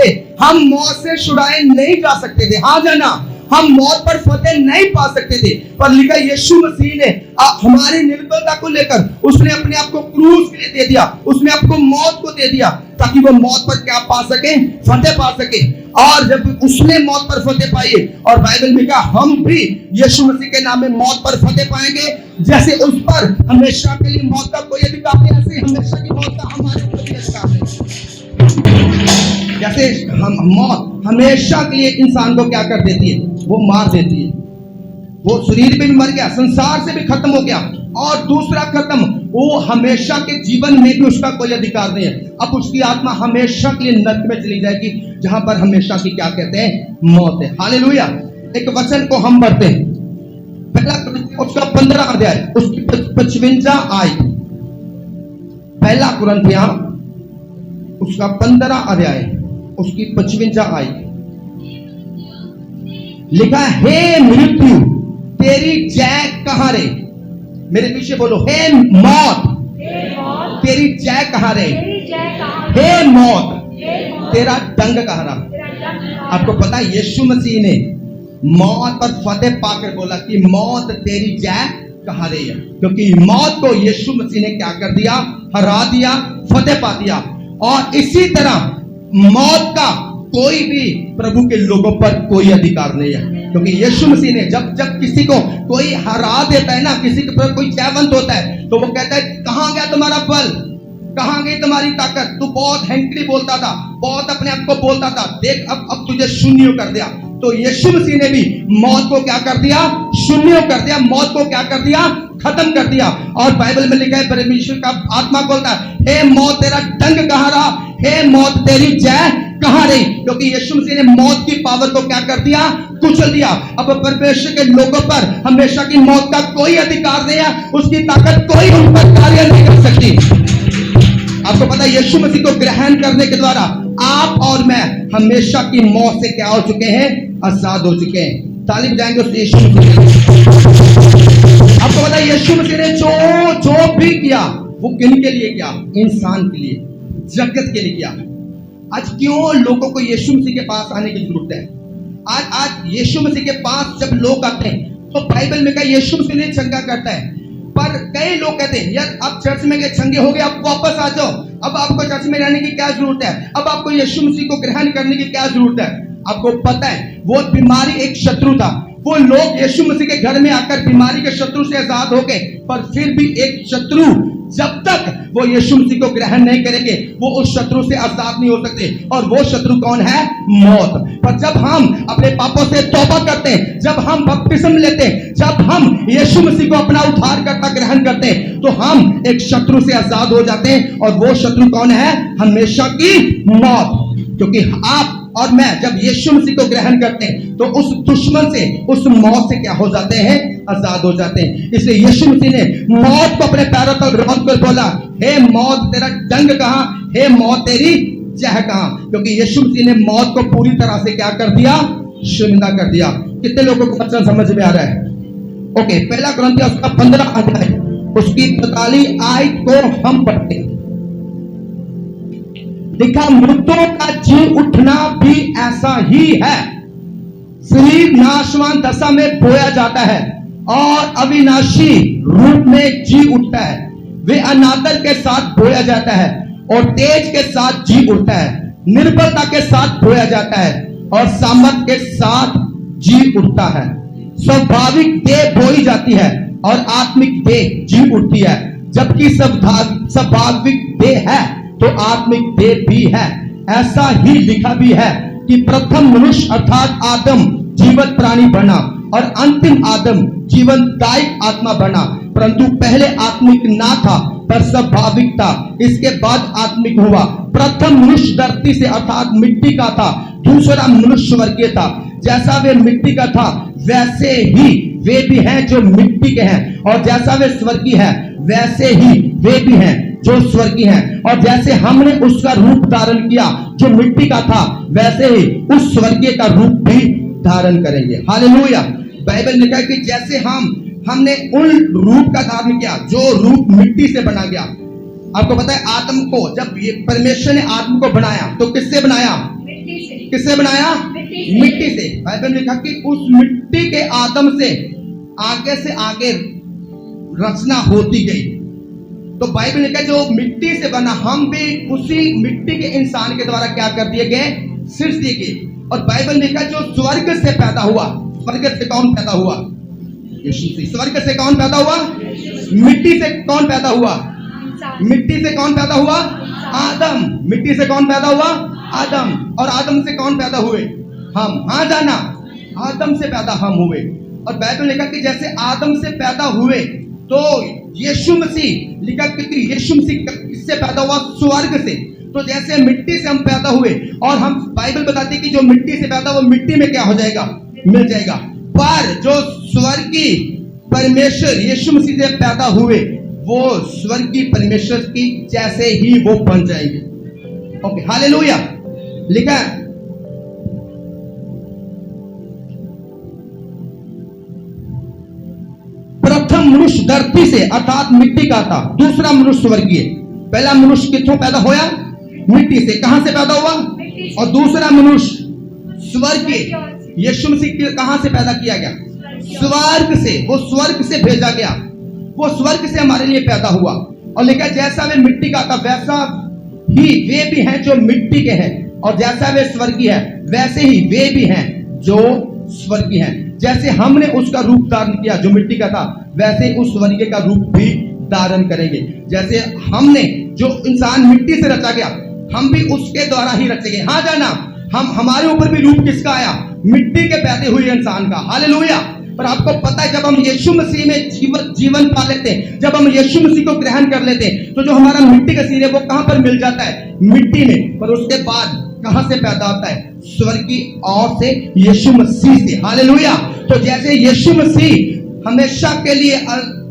थे, हम मौत से छुड़ाए नहीं जा सकते थे। हाँ जाना, हम मौत पर फतेह नहीं पा सकते थे, पर लिखा यीशु मसीह ने हमारी निर्बलता को लेकर उसने अपने आप को क्रूस के लिए दे दिया, उसने आपको मौत को दे दिया ताकि वो मौत पर क्या पा सके, फतेह पा सके। और जब उसने मौत पर फतेह पाई और बाइबल में कहा हम भी यीशु मसीह के नाम में मौत पर फतेह पाएंगे, जैसे उस पर हमेशा के लिए मौत का कोई अधिकार नहीं, ऐसे हमेशा की मौत का हमारे ऊपर भी अधिकार नहीं। जैसे हम मौत हमेशा के लिए इंसान को क्या कर देती है, वो मार देती है, वो शरीर में भी मर गया, संसार से भी खत्म हो गया, और दूसरा खत्म, वो हमेशा के जीवन में भी उसका कोई अधिकार नहीं है। अब उसकी आत्मा हमेशा के लिए नरक में चली जाएगी, जहां पर हमेशा की क्या कहते हैं, मौत है। हालेलुया। एक वचन को हम पढ़ते हैं, पहला उसका 15 अध्याय उसकी 55 आयत, पहला कुरिन्थियों उसका 15 अध्याय उसकी 55 आयत लिखा, हे मृत्यु तेरी जय कहां रे। मेरे पीछे बोलो, हे मौत तेरी जय कहां रे, हे मौत तेरा दंग कहां रहा। आपको पता है यीशु मसीह ने मौत पर फतेह पाकर बोला कि मौत तेरी जय कहां रे है, क्योंकि मौत को यीशु मसीह ने क्या कर दिया, हरा दिया, फतेह पा दिया। और इसी तरह मौत का कोई भी प्रभु के लोगों पर कोई अधिकार नहीं है, क्योंकि यीशु मसीह ने जब किसी को कोई हरा देता है ना, किसी के पर कोई जयवंत होता है, तो वो कहता है कहां गया तुम्हारा बल, कहां गई तुम्हारी ताकत, तू बहुत हैंकड़ी बोलता था, बहुत अपने आप को बोलता था, देख अब तुझे शून्य कर दिया। तो यीशु मसीह ने भी मौत को क्या कर दिया, शून्य कर दिया, मौत को क्या कर दिया, खत्म कर दिया। और बाइबल में लिखा है, परमेश्वर का आत्मा बोलता है, हे मौत तेरा डंग कहां रहा, हे मौत तेरी जय कहां रही, क्योंकि यीशु मसीह ने मौत की पावर को क्या कर दिया, कुचल दिया। अब परमेश्वर के लोगों पर हमेशा की मौत का कोई अधिकार नहीं है, उसकी ताकत कोई उन पर कार्य नहीं कर सकती। आपको पता है यीशु मसीह को ग्रहण करने के द्वारा आप और मैं हमेशा की मौत से क्या हो चुके हैं, आजाद हो चुके हैं। ताली बजाएंगे उस यीशु मसीह। आपको पता है यीशु मसीह ने जो भी किया वो किन के लिए किया, इंसान के लिए, जगत के लिए किया। आज क्यों लोगों को यीशु मसीह के पास आने की जरूरत है? आज यीशु मसीह के पास जब लोग आते हैं तो बाइबल में कहा यीशु मसीह ने चंगा करता है, पर कई लोग कहते हैं यार आप चर्च में गए, चंगे हो गए, आप वापस आ जाओ, अब आपको चर्च में रहने की क्या जरूरत है, अब आपको यीशु मसीह को ग्रहण करने की क्या जरूरत है। आपको पता है वो बीमारी एक शत्रु था, वो लोग यीशु मसीह के घर में आकर बीमारी के शत्रु से आजाद हो गए, पर फिर भी एक शत्रु जब तक वो यीशु मसीह को ग्रहण नहीं करेंगे वो उस शत्रु से आजाद नहीं हो सकते, और वो शत्रु कौन है, मौत। पर जब हम अपने पापों से तौबा करते हैं, जब हम बपतिस्म लेते हैं, जब हम यीशु मसीह को अपना उद्धारकर्ता ग्रहण करते हैं, तो हम एक शत्रु से आजाद हो जाते हैं, और वो शत्रु कौन है, हमेशा की मौत। क्योंकि आप और मैं जब यीशु मसीह को ग्रहण करते हैं तो उस दुश्मन से, उस मौत से क्या हो जाते हैं, आजाद हो जाते हैं। इसलिए यीशु मसीह ने मौत को अपने पैरों पर रौंद कर बोला, हे मौत तेरा डंग कहां, हे मौत तेरी जय कहां, क्योंकि यीशु मसीह ने मौत को पूरी तरह से क्या कर दिया, शर्मिंदा कर दिया। कितने लोगों को वचन समझ में आ रहा है? ओके, पहला कुरिन्थियों उसका 15 अध्याय उसकी 45 आयत को हम पढ़ते हैं। लिखा, मृतों का जी उठना भी ऐसा ही है, शरीर नाशवान दशा में बोया जाता है और अविनाशी रूप में जी उठता है। वे अनादर के साथ बोया जाता है और तेज के साथ जी उठता है, निर्बलता के साथ बोया जाता है और सामर्थ के साथ जी उठता है। स्वाभाविक देह बोई जाती है और आत्मिक देह जी उठती है, जबकि स्वाभाविक देह है तो आत्मिक देह भी है। ऐसा ही लिखा भी है कि प्रथम मनुष्य अर्थात आदम जीवित प्राणी बना और अंतिम आदम जीवनदायक आत्मा बना, परंतु पहले आत्मिक ना था पर स्वाभाविक था, इसके बाद आत्मिक हुआ। प्रथम मनुष्य धरती से अर्थात मिट्टी का था, दूसरा मनुष्य स्वर्गीय था। जैसा वे मिट्टी का था वैसे ही वे भी हैं जो मिट्टी के हैं, और जैसा वे स्वर्गीय है वैसे ही वे भी हैं जो स्वर्गीय हैं। और जैसे हमने उसका रूप धारण किया जो मिट्टी का था, वैसे ही उस स्वर्गीय का रूप भी धारण करेंगे। हालेलुया। बाइबल लिखा है कि जैसे हमने उन रूप का धारण किया जो रूप मिट्टी से बना गया। आपको पता है आदम को जब ये परमेश्वर ने आदम को बनाया तो किससे बनाया, किससे बनाया? मिट्टी से। बाइबल में लिखा कि उस मिट्टी के आदम से आगे रचना होती गई। तो बाइबल ने कहा जो मिट्टी से बना, हम भी उसी मिट्टी के इंसान के द्वारा क्या कर दिए गए? सृष्टि दिए गए। और बाइबल ने कहा जो स्वर्ग से पैदा हुआ, स्वर्ग से कौन पैदा हुआ? यीशु मसीह। स्वर्ग से कौन पैदा हुआ? मिट्टी से कौन पैदा हुआ? मिट्टी से कौन पैदा हुआ? आदम। मिट्टी से कौन पैदा हुआ? आदम। और आदम से कौन पैदा हुए? हम। हाँ जाना, आदम से पैदा हम हुए। और बाइबल ने कहा कि जैसे आदम से पैदा हुए तो यीशु मसीह, लिखा कि यीशु मसीह किससे पैदा हुआ? स्वर्ग से। तो जैसे मिट्टी से हम पैदा हुए, और हम बाइबल बताती है कि जो मिट्टी से पैदा हुआ मिट्टी में क्या हो जाएगा? मिल जाएगा। पर जो स्वर्गीय परमेश्वर यीशु मसीह से पैदा हुए, वो स्वर्गीय परमेश्वर की जैसे ही वो बन जाएंगे। Okay, hallelujah. लिखा है प्रथम मनुष्य धरती से अर्थात मिट्टी का था, दूसरा मनुष्य स्वर्गीय। पहला मनुष्य किथों पैदा होया? मिट्टी से। कहां से पैदा हुआ? और दूसरा मनुष्य स्वर्गीय। यीशु मसीह कहां से पैदा किया गया? स्वर्ग से। वो स्वर्ग से भेजा गया, वो स्वर्ग से हमारे लिए पैदा हुआ। और लिखा जैसा वे मिट्टी का था वैसा ही वे भी हैं जो मिट्टी के हैं, और जैसा वे स्वर्गीय है वैसे ही वे भी हैं जो स्वर्गीय हैं। जैसे हमने उसका रूप धारण किया जो मिट्टी का था, वैसे उस स्वर्गीय का रूप भी धारण करेंगे। जैसे हमने जो इंसान मिट्टी से रचा गया, हम भी उसके द्वारा ही रचेंगे। हाँ जाना, हम हमारे ऊपर भी रूप किसका आया? मिट्टी के पैदा हुए इंसान का। हालेलुया। पर आपको पता है जब हम यीशु मसीह में जीवन पा लेते हैं, जब हम यीशु मसीह को ग्रहण कर लेते हैं, तो जो हमारा मिट्टी का शरीर है वो कहां पर मिल जाता है? मिट्टी में। पर उसके बाद कहां से पैदा होता है? स्वर्गीय और से, यीशु मसीह से। हालेलुया। तो जैसे यीशु मसीह हमेशा के लिए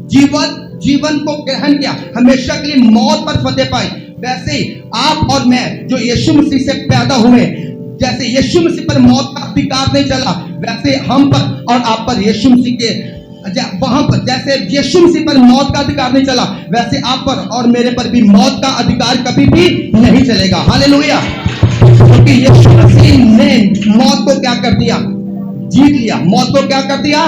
जीवन को ग्रहण किया, हमेशा के लिए मौत पर फतेह पाई, वैसे ही आप और मैं जो यीशु मसीह से पैदा हुए, जैसे यीशु मसीह पर मौत का अधिकार नहीं चला, वैसे हम पर और आप पर यीशु मसीह के वहां पर जैसे यीशु मसीह पर मौत का अधिकार नहीं चला, वैसे आप पर और मेरे पर भी मौत का अधिकार कभी भी नहीं चलेगा। हालेलुया। क्योंकि यीशु मसीह ने मौत को क्या कर दिया? जीत लिया। मौत को क्या कर दिया?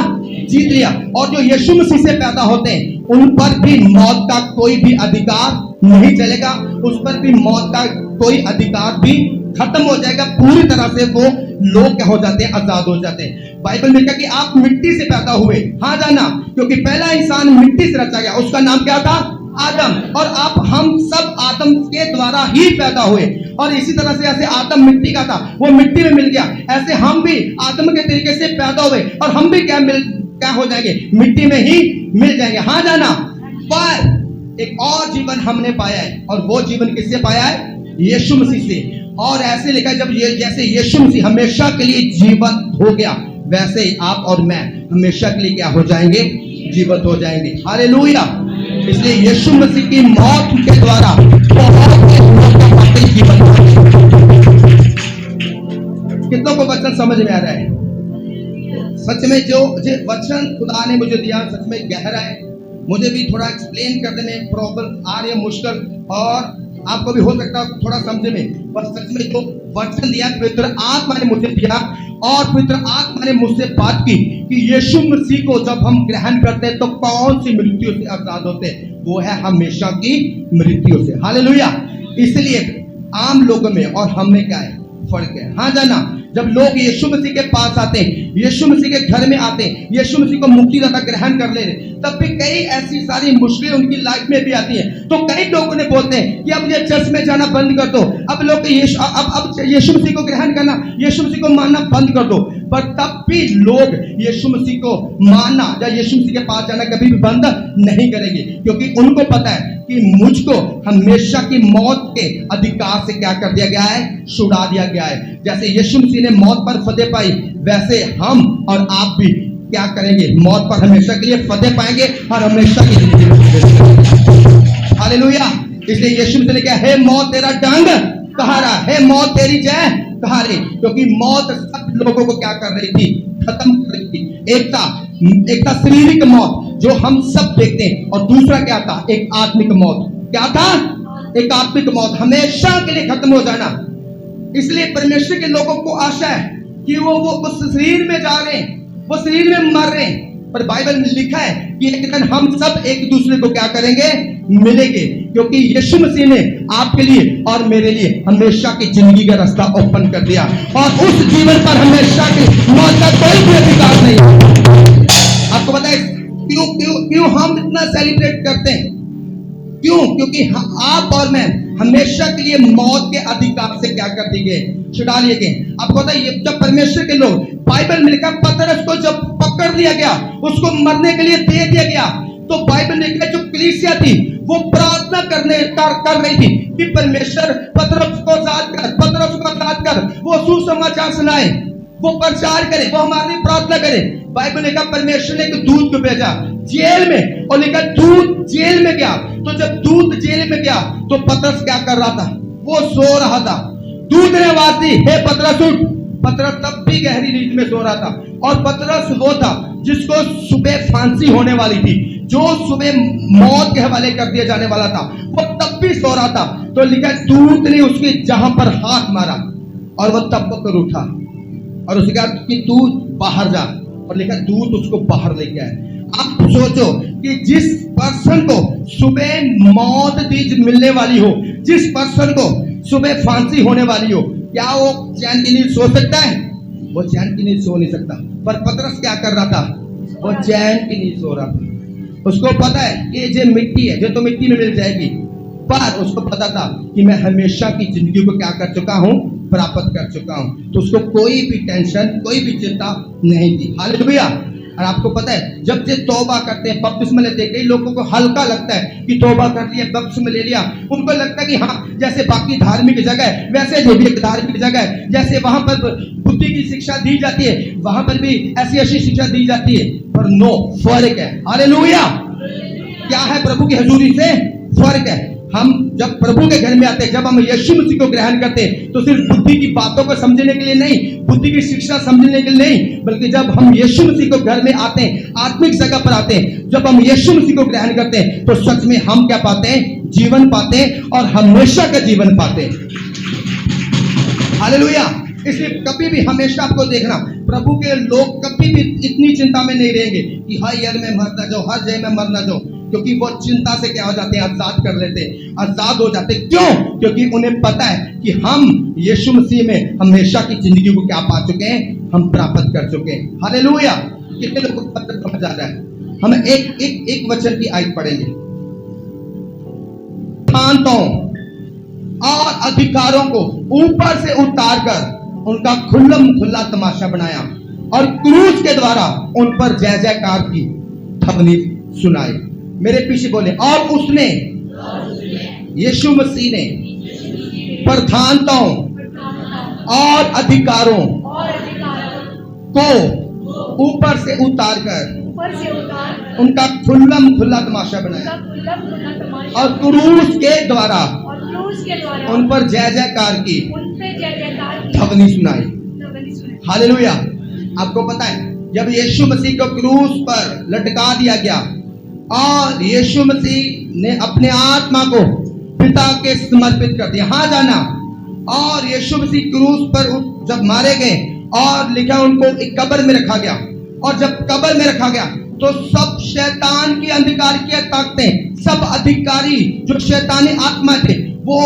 जीत लिया। और जो यीशु मसीह से पैदा होते हैं उन पर भी मौत का कोई भी अधिकार नहीं चलेगा, उस पर भी मौत का कोई अधिकार भी खत्म हो जाएगा। पूरी तरह से वो लोग क्या हो जाते हैं? आजाद हो जाते हैं। बाइबल में कहा कि आप मिट्टी से पैदा हुए। हाँ जाना, क्योंकि पहला इंसान मिट्टी से रचा गया, उसका नाम क्या था? आदम। और आप हम सब आदम के द्वारा ही पैदा हुए। और इसी तरह से जैसे आदम मिट्टी का था, वो मिट्टी में मिल गया, ऐसे हम भी आदम के तरीके से पैदा हुए और हम भी क्या हो जाएंगे? मिट्टी में ही मिल जाएंगे। हाँ जाना। पर एक और जीवन हमने पाया है, और वो जीवन किससे पाया है? यीशु मसीह से। और ऐसे लिखा है जब जैसे यीशु मसीह हमेशा के लिए जीवित हो गया, वैसे ही आप और मैं हमेशा के लिए क्या हो जाएंगे? जीवित हो जाएंगे। हालेलुया। इसलिए यीशु मसीह की मौत के द्वारा बहुत से जीवन। कितनों को वचन समझ में आ रहा है? सच में जो वचन खुदा ने मुझे दिया सच में गहरा है। मुझे भी थोड़ा एक्सप्लेन करने में प्रॉब्लम आ रही है, मुश्किल, और आपको भी हो सकता है थोड़ा समझे में। पर सच में जो वचन दिया पवित्र आत्मा ने मुझे दिया, और पवित्र आत्मा ने मुझसे बात की कि यीशु मसीह को जब हम ग्रहण करते हैं तो कौन सी मृत्यु से आजाद होते हैं? वो है हमेशा की मृत्यु से। हालेलुया। इसलिए आम लोगों में और हम में क्या है? फर्क है। हाँ जाना, जब लोग यीशु मसीह के पास आते हैं, यीशु मसीह के घर में आते हैं, यीशु मसीह को मुक्तिदाता ग्रहण कर ले रहे, तब भी कई ऐसी सारी मुश्किलें उनकी लाइफ में भी आती हैं। तो कई लोगों ने बोलते हैं कि अब ये चर्च में जाना बंद कर दो, अब लोग अब यीशु मसीह को ग्रहण करना, यीशु मसीह को मानना बंद कर दो। पर तब भी लोग यीशु मसीह को मानना या यीशु मसीह के पास जाना कभी भी बंद नहीं करेंगे, क्योंकि उनको पता है कि मुझको हमेशा की मौत के अधिकार से क्या कर दिया गया है? छुड़ा दिया गया है। जैसे यीशु मसीह ने मौत पर फतेह पाई, वैसे हम और आप भी क्या करेंगे? मौत पर हमेशा के लिए फतेह पाएंगे और हमेशा के लिए। हालेलुया। इसलिए यीशु मसीह ने कहा, हे मौत तेरा डंग कहाँ रहा? हे मौत तेरी जय कहाँ रही? क्योंकि मौत सब लोगों को क्या कर रही थी? खत्म कर रही थी। एक था शारीरिक मौत जो हम सब देखते हैं, और दूसरा क्या था? एक आत्मिक मौत। क्या था? एक आत्मिक मौत, हमेशा के लिए खत्म हो जाना। इसलिए परमेश्वर के लोगों को आशा है कि वो उस शरीर में जा रहे हैं, वो शरीर में मर रहे हैं, पर बाइबल में लिखा है कि एक दिन हम सब एक दूसरे को क्या करेंगे, मिलेंगे, क्योंकि यीशु मसीह ने आपके लिए और मेरे लिए हमेशा की जिंदगी का रास्ता ओपन कर दिया, और उस जीवन पर हमेशा की मौत का कोई भी अधिकार नहीं है। आपको पता है क्यों क्यों क्यों हम इतना सेलिब्रेट करते हैं? क्यों? क्योंकि आप और मैं हमेशा के लिए मौत के अधिकार से क्या कर दिए गए, छुड़ा लिए गए। आपको पता है जब परमेश्वर के लोग, बाइबल में लिखा पतरस को जब पकड़ लिया गया, उसको मरने के लिए दे दिया गया, तो बाइबल में लिखा जो कलीसिया थी वो प्रार्थना कर रही थी कि परमेश्वर पतरस को आजाद कर, वो सुसमाचार सुनाए, वो प्रचार करे, वो हमारे लिए प्रार्थना करे। बाइबल ने कहा परमेश्वर ने एक दूत को भेजा जेल में, और लिखा दूत जेल में गया, तो जब दूत जेल में गया तो पतरस क्या कर रहा था, वो सो रहा था। दूत ने आवाज दी, हे पतरस उठ। पतरस तब भी गहरी नींद में सो रहा था, और पतरस वो था जिसको सुबह फांसी होने वाली थी, जो सुबह मौत के हवाले कर दिया जाने वाला था, वो तब भी सो रहा था। तो लिखा दूत ने उसके जहां पर हाथ मारा और वो तब कर उठा, और उसने कहा कि तू बाहर जा, और लिखा दूत उसको बाहर ले गया है। आप सोचो कि जिस पर्सन को सुबह मौत मिलने वाली हो, जिस पर्सन को सुबह फांसी होने वाली हो, क्या वो चैन की नींद सो सकता है? वो चैन की नींद सो नहीं सकता। पर पतरस क्या कर रहा था? वो चैन की नींद सो रहा था। उसको पता है कि ये मिट्टी है, जो तो मिट्टी में मिल जाएगी, पर उसको पता था कि मैं हमेशा की जिंदगी को क्या कर चुका हूं, प्राप्त कर चुका हूं। तो उसको कोई भी टेंशन, कोई भी चिंता नहीं थी। हालेलुया। और आपको पता है जब से तौबा करते हैं, बपतिस्मा लेते हैं, कई लोगों को हल्का लगता है कि तौबा कर लिया, बपतिस्मा ले लिया, उनको लगता है कि हाँ जैसे बाकी धार्मिक जगह है वैसे ये भी एक धार्मिक जगह है, जैसे वहां पर बुद्धि की शिक्षा दी जाती है वहां पर भी ऐसी शिक्षा दी जाती है। पर नो, फर्क है। हालेलुया। क्या है? प्रभु की हजूरी से फर्क है। हम जब प्रभु के घर में आते हैं, जब हम यीशु मसीह को ग्रहण करते हैं, तो सिर्फ बुद्धि की बातों को समझने के लिए नहीं, बुद्धि की शिक्षा समझने के लिए नहीं, बल्कि जब हम यीशु मसीह को घर में आते हैं, आत्मिक जगह पर आते हैं, जब हम यीशु मसीह को ग्रहण करते हैं, तो सच में हम क्या पाते हैं? जीवन पाते हैं, और हमेशा का जीवन पाते हैं। हालेलुया। इसलिए कभी भी हमेशा आपको देखना, प्रभु के लोग कभी भी इतनी चिंता में नहीं रहेंगे कि हर ईयर में मर ना जाओ, हर जय में मर ना जाओ, क्योंकि वो चिंता से क्या हो जाते हैं? आजाद कर लेते हैं, आजाद हो जाते हैं। क्यों? क्योंकि उन्हें पता है कि हम यीशु मसीह में हमेशा की जिंदगी को क्या पा चुके हैं? हम प्राप्त कर चुके हैं। हालेलुया। कितने लोगों को पता समझ आ रहा है? हम एक वचन की आयत पढ़ेंगे। प्रांतों और अधिकारों को ऊपर से उतारकर उनका खुल्ला तमाशा बनाया, और क्रूस के द्वारा उन पर जय जयकार की ध्वनि सुनाई। मेरे पीछे बोले, और उसने यीशु मसीह ने प्रधानताओं और अधिकारों को ऊपर से उतारकर उनका खुल्ला तमाशा बनाया, और क्रूस के द्वारा उन पर जय जयकार की ध्वनि सुनाई। हालेलुया। आपको पता है जब यीशु मसीह को क्रूस पर लटका दिया गया, और यीशु मसीह ने अपने आत्मा को पिता के समर्पित कर दिया, हाँ जाना, और यीशु मसीह क्रूस पर जब मारे गए, और लिखा उनको एक कब्र में रखा गया, और जब कब्र में रखा गया तो सब शैतान की अंधकार की ताकतें, सब अधिकारी जो शैतानी आत्मा थे, वो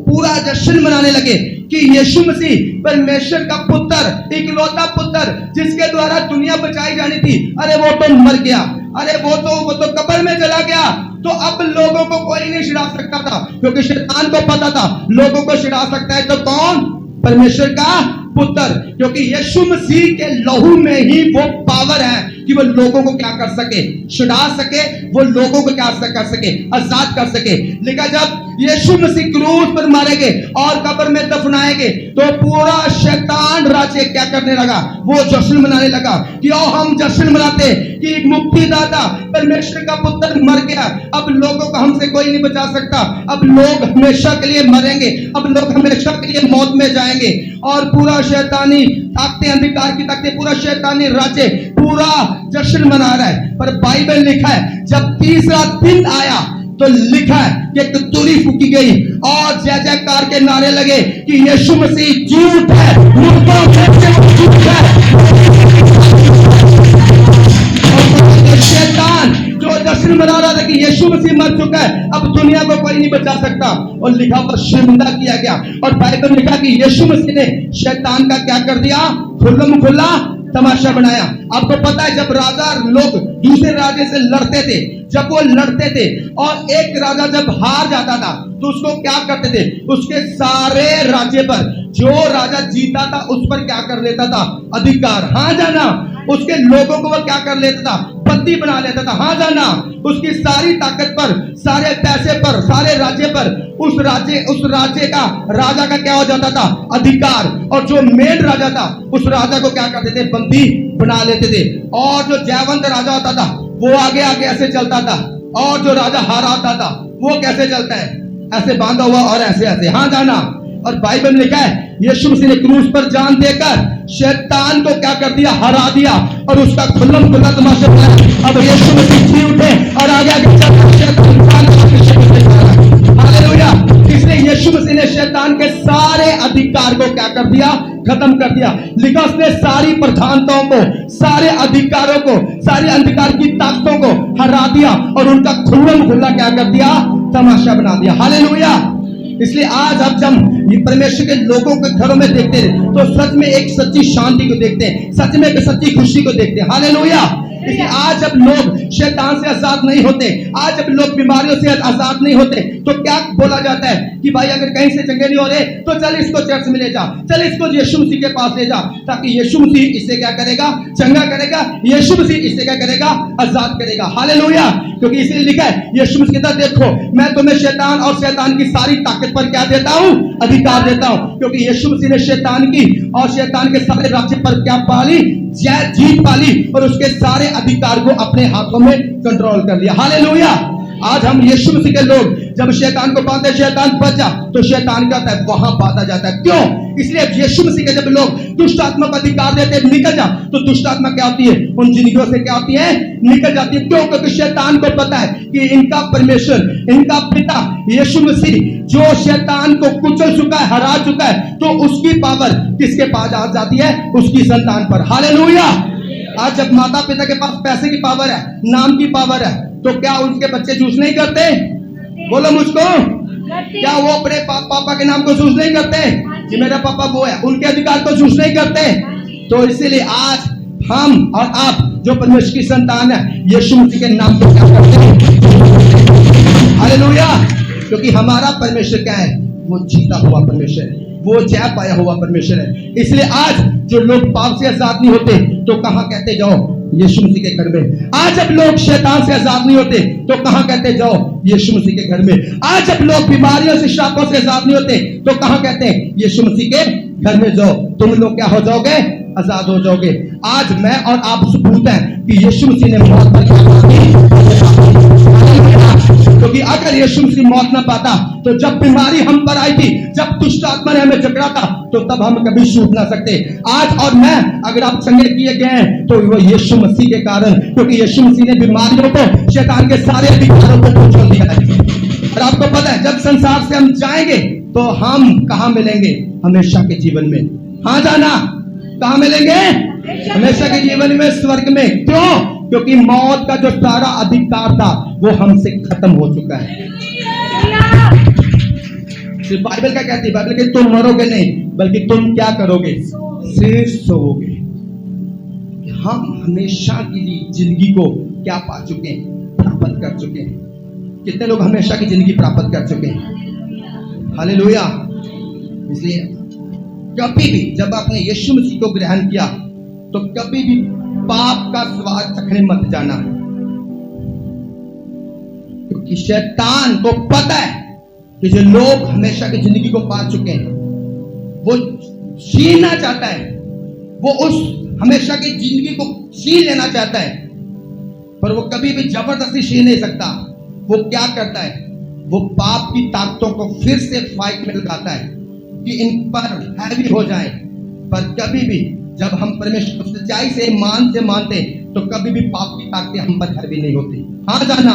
पूरा जश्न मनाने लगे कि यीशु मसीह परमेश्वर का पुत्र, इकलौता पुत्र, जिसके द्वारा दुनिया बचाई जानी थी, अरे वो तो मर गया, अरे वो तो कब्र में चला गया। तो अब लोगों को कोई नहीं छिड़ा सकता था, क्योंकि शैतान को पता था लोगों को छिड़ा सकता है तो कौन? परमेश्वर का पुत्र, क्योंकि यीशु मसीह के लहू में ही वो पावर है कि वो लोगों को क्या कर सके? छुड़ा सके, वो लोगों को क्या कर सके? आजाद कर सके। लेकिन जब यीशु मसीह क्रूस पर मारे गए और कब्र में दफनाए गए, तो पूरा शैतान राज्य क्या करने लगा? वो जश्न मनाने लगा कि ओ हम जश्न मनाते कि मुक्तिदाता परमेश्वर का पुत्र मर गया, अब लोगों को हमसे कोई नहीं बचा सकता, अब लोग हमेशा के लिए मरेंगे, अब लोग हमेशा के लिए मौत में जाएंगे। और पूरा शैतानी ताकतें, अंधकार की ताकतें, पूरा शैतानी राज्य पूरा जश्न मना रहा है। पर बाइबल लिखा है जब तीसरा दिन आया तो लिखा है कि एक तुरी फूकी गई और जय जयकार के नारे लगे कि यीशु मसीह झूठ है, मुर्दों में से वो झूठ है। और शैतान जो जश्न मना रहा था कि यीशु मसीह मर चुका है, अब दुनिया को कोई नहीं बचा सकता, और लिखा पर शर्मिंदा किया गया। और बाइबल में लिखा कि यीशु मसीह ने शैतान का क्या कर दिया, खुल्लम खुल्ला तमाशा बनाया। आपको पता है जब राजा लोग दूसरे राजे से लड़ते थे, जब वो लड़ते थे और एक राजा जब हार जाता था तो उसको क्या करते थे, उसके सारे राज्य पर जो राजा जीता था उस पर क्या कर लेता था, अधिकार। हाँ जाना, उसके लोगों को वो क्या कर लेता था, बंदी बना लेता था। हाँ जाना, उसकी सारी ताकत पर, सारे पैसे पर, सारे राज्य पर उस राज्य का राजा का क्या हो जाता था, अधिकार। और जो मेन राजा था उस राजा को क्या करते थे, बंदी बना लेते थे। और जो जयवंत राजा होता था वो आगे आगे ऐसे चलता था, और जो राजा हारा होता था वो कैसे चलता है, ऐसे बांधा हुआ और ऐसे ऐसे। हाँ जाना, और बाइबल में लिखा है यीशु मसीह ने क्रूस पर जान देकर शैतान को क्या कर दिया, हरा दिया और उसका खुल्लम खुल्ला तमाशा बनाया। अब यीशु मसीह जी उठे और आगे आगे चल हालेलुया। इसलिए यीशु मसीह ने शैतान के सारे अधिकार को क्या कर दिया, खत्म कर दिया। लिखा उसने सारी प्रधानताओं को, सारे अधिकारों को, सारी अंधकार की ताकतों को हरा दिया और उनका खुल्लम खुल्ला क्या कर दिया, तमाशा बना दिया। हालेलुया। इसलिए आज अब जब ये परमेश्वर के लोगों के घरों में देखते हैं तो सच में एक सच्ची शांति को देखते हैं, सच में एक सच्ची खुशी को देखते हैं। हालेलुया। इसलिए आज जब लोग शैतान से आजाद नहीं होते, आज जब लोग बीमारियों से आजाद नहीं होते, तो क्या बोला जाता है कि भाई अगर कहीं से चंगे नहीं हो रहे तो चल इसको चर्च में ले जा, चल इसको यीशु मसीह के पास ले जा, ताकि यीशु मसीह इससे क्या करेगा, चंगा करेगा, यीशु मसीह इससे क्या करेगा, आजाद करेगा। हालेलुया। क्योंकि इसलिए लिखा है यीशु मसीह कहता देखो मैं तुम्हें शैतान और शैतान की सारी ताकत पर क्या देता हूं, अधिकार देता हूं। क्योंकि यीशु मसीह ने शैतान की और शैतान के सारे राज्य पर क्या पाली, जीत पाली और उसके सारे अधिकार को अपने हाथों में कंट्रोल कर लिया। हालेलुया। आज हम यीशु मसीह के लोग जब शैतान को पाते हैं, शैतान बच जा, तो शैतान क्या होता है, वहां बांधा जाता है। क्यों? इसलिए यीशु मसीह के जब लोग दुष्ट आत्मा को अधिकार देते हैं निकल जा, तो दुष्ट आत्मा क्या होती है, उन जिंदगियों से क्या होती है, निकल जाती है। क्यों? क्योंकि शैतान को पता है कि इनका परमेश्वर, इनका पिता यीशु मसीह जो शैतान को कुचल चुका है, हरा चुका है, तो उसकी पावर किसके पास आ जाती है, उसकी संतान पर। हालेलुया। आज जब माता पिता के पास पैसे की पावर है, नाम की पावर है, तो क्या उनके बच्चे चूज नहीं करते? बोलो मुझको, क्या वो अपने पापा के नाम को चूज नहीं करते कि मेरा पापा वो है, उनके अधिकार को चूज नहीं करते? तो इसीलिए आज हम और आप जो परमेश्वर की संतान है, यीशु मसीह के नाम को क्या करते हैं। हालेलुया। क्योंकि हमारा परमेश्वर क्या है, वो जीता हुआ परमेश्वर है, वो जय पाया हुआ परमेश्वर है। इसलिए आज जो लोग पाप से आजाद नहीं होते तो कहां कहते जाओ, यीशु मसीह के घर में। आज जब लोग शैतान से आजाद नहीं होते तो कहां कहते जाओ, यीशु मसीह के घर में। आज जब लोग बीमारियों से, शापों से आजाद नहीं होते तो कहां कहते हैं, यीशु मसीह के घर में जाओ, तुम लोग क्या हो जाओगे, आजाद हो जाओगे। आज मैं और आप सबूत हैं कि यीशु मसीह ने मौत पर क्योंकि अगर यीशु मसीह मौत ना पाता तो जब बीमारी हम पर आई थी, जब दुष्ट आत्मा ने हमें जकड़ा था, तो तब हम कभी छूट ना सकते। आज और मैं अगर आप संगे किए गए हैं तो वो यीशु मसीह के कारण, क्योंकि यीशु मसीह ने बीमारियों को, शैतान के सारे अधिकारों को कुचल दिया है। और आपको पता है जब संसार से हम जाएंगे तो हम कहां मिलेंगे, हमेशा के जीवन में। हाँ जाना, कहां मिलेंगे, हमेशा के जीवन में, स्वर्ग में। क्यों? क्योंकि मौत का जो सारा अधिकार था वो हमसे खत्म हो चुका है। सिर्फ बाइबल क्या कहती है, बाइबल कहती तुम मरोगे नहीं, बल्कि तुम क्या करोगे, सिर्फ सोओगे। हम हमेशा की जिंदगी को क्या पा चुके हैं, प्राप्त कर चुके हैं। कितने लोग हमेशा की जिंदगी प्राप्त कर चुके हैं। हालेलुया। इसलिए कभी भी जब आपने यीशु मसीह को ग्रहण किया तो कभी भी पाप का स्वाद चखने मत जाना, क्योंकि शैतान को पता है कि जो लोग हमेशा की जिंदगी को पा चुके हैं वो छीनना चाहता है, वो उस हमेशा की जिंदगी को छीन लेना चाहता है, पर वो कभी भी जबरदस्ती छीन नहीं सकता। वो क्या करता है, वो पाप की ताकतों को फिर से फाइट में लगाता है कि इन पर हैवी हो जाए। पर कभी भी जब हम परमेश्वर को सच्चाई से, मान से मानते, तो कभी भी पाप की ताकतें हम पर हैवी नहीं होती। हाँ जाना,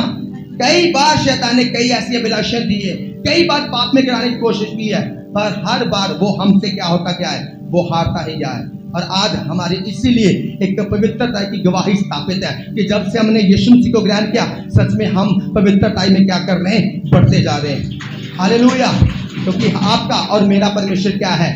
कई बार शैतान ने कई ऐसी अभिलाषाएं दी है, कई बार पाप में गिराने की कोशिश की है, पर हर बार वो हमसे क्या होता क्या है, वो हारता ही गया है। और आज हमारी इसीलिए एक पवित्रता की गवाही स्थापित है कि जब से हमने यीशु मसीह को ग्रहण किया, सच में हम पवित्रता में क्या कर रहे हैं, बढ़ते जा रहे हैं। हालेलुया। क्योंकि आपका और मेरा परमेश्वर क्या है,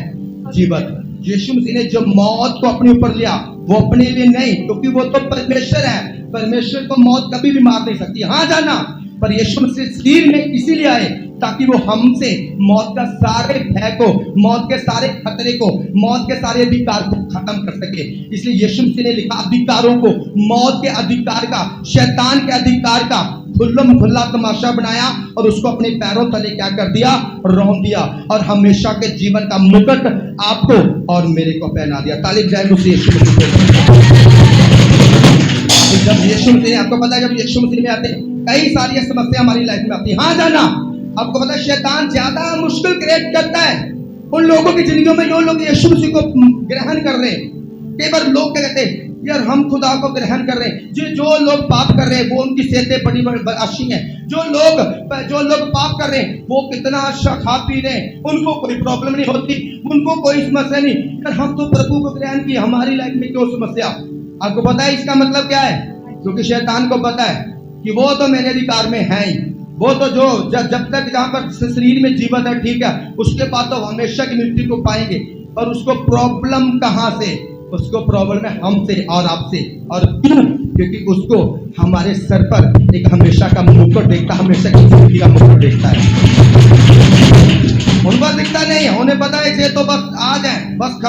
जीवित। यीशु मसीह ने जो मौत को अपने ऊपर लिया, वो अपने लिए नहीं, क्योंकि वो तो परमेश्वर है। परमेश्वर को मौत कभी भी मार नहीं सकती, हाँ जाना, पर यीशु मसीह शरीर में इसीलिए आए ताकि वो हमसे मौत का सारे भय को, मौत के सारे खतरे को, मौत के सारे अधिकार को खत्म कर सके। इसलिए यीशु मसीह ने लिखा अधिकारों को, मौत के अधिकार का, शैतान के अधिकार का खुल्लम खुल्ला तमाशा बनाया और उसको अपने पैरों तले क्या कर दिया, रौंद दिया, और हमेशा के जीवन का मुकुट आपको और मेरे को पहना दिया। तालिब जाए उस यीशु मसीह को। जब यीशु मसीह, आपको पता है जब यीशु मसीह में आते कई सारी समस्या हमारी लाइफ में आती है, हाँ जाना। आपको पता है शैतान ज्यादा मुश्किल क्रिएट करता है उन लोगों की जिंदगियों में जो लोग यीशु मसीह को ग्रहण कर रहे हैं। कई बार लोग क्या कहते हैं, यार हम खुदा को ग्रहण कर रहे हैं, जो लोग पाप कर रहे हैं वो उनकी सेहतें बड़ी अच्छी हैं, जो लोग पाप कर रहे हैं वो कितना अच्छा खा पी रहे हैं, उनको कोई प्रॉब्लम नहीं होती, उनको कोई समस्या नहीं। यार हम तो प्रभु को ग्रहण किए, हमारी लाइफ में क्यों समस्या? आपको पता है इसका मतलब क्या है? क्योंकि शैतान को पता है कि वो तो मेरे अधिकार में है ही, वो तो जो जब तक जहाँ पर शरीर में जीवित है, ठीक है, उसके बाद तो हमेशा की मृत्यु को पाएंगे। पर उसको प्रॉब्लम कहाँ से? उसको प्रॉब्लम है हमसे और आपसे। और क्यों? क्योंकि उसको हमारे सर पर एक हमेशा का मुकुट देखता, हमेशा की जिंदगी का मुकुट देखता है। उन पर दिखता नहीं है, उन्हें पता है ये तो बस आ जाए, बस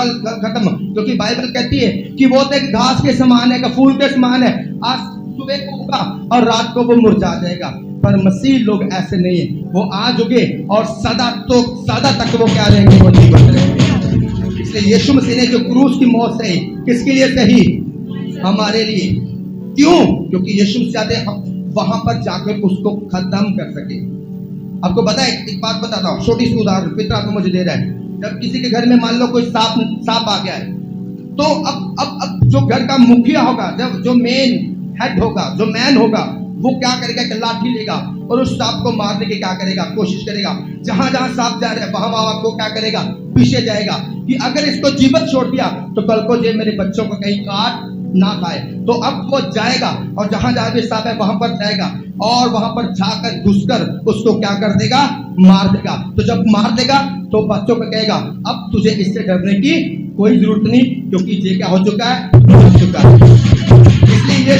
खत्म। क्योंकि बाइबल कहती है कि वो तो एक घास के समान है, फूल के समान है, आज सुबह को उगा और रात को वो मुरझा जाएगा। पर मसीह लोग ऐसे नहीं है, वो आज उगे और सदा तक वो क्या रहेंगे, वो जीवित रहेंगे। इसलिए यीशु मसीह ने जो क्रूस की मौत सही, किसके लिए सही? हमारे लिए। क्यों? क्योंकि यीशु मसीह चाहते हम वहां पर जाकर उसको खत्म कर सके। आपको पता है, एक बात बताता हूँ, छोटी सी उदाहरण पिता को मुझे दे रहा है। जब किसी के घर में मान लो कोई सांप आ गया है, तो अब जो घर का मुखिया होगा, जब जो मेन हेड होगा, जो मैन होगा, वो क्या करेगा, एक लाठी लेगा और उस सांप को मारने की क्या करेगा, कोशिश करेगा। जहां जहां सांप जा रहा है वहां को क्या करेगा, पीछे जाएगा कि अगर इसको जीवित छोड़ दिया तो कल को ये मेरे बच्चों को कहीं काट ना खाए। तो अब वो जाएगा और जहां जहां भी सांप है वहां पर जाएगा और वहां पर जाकर घुसकर उसको क्या कर देगा, मार देगा। तो जब मार देगा तो बच्चों को कहेगा अब तुझे इससे डरने की कोई जरूरत नहीं, क्योंकि ये क्या हो चुका है, मर चुका है। इसलिए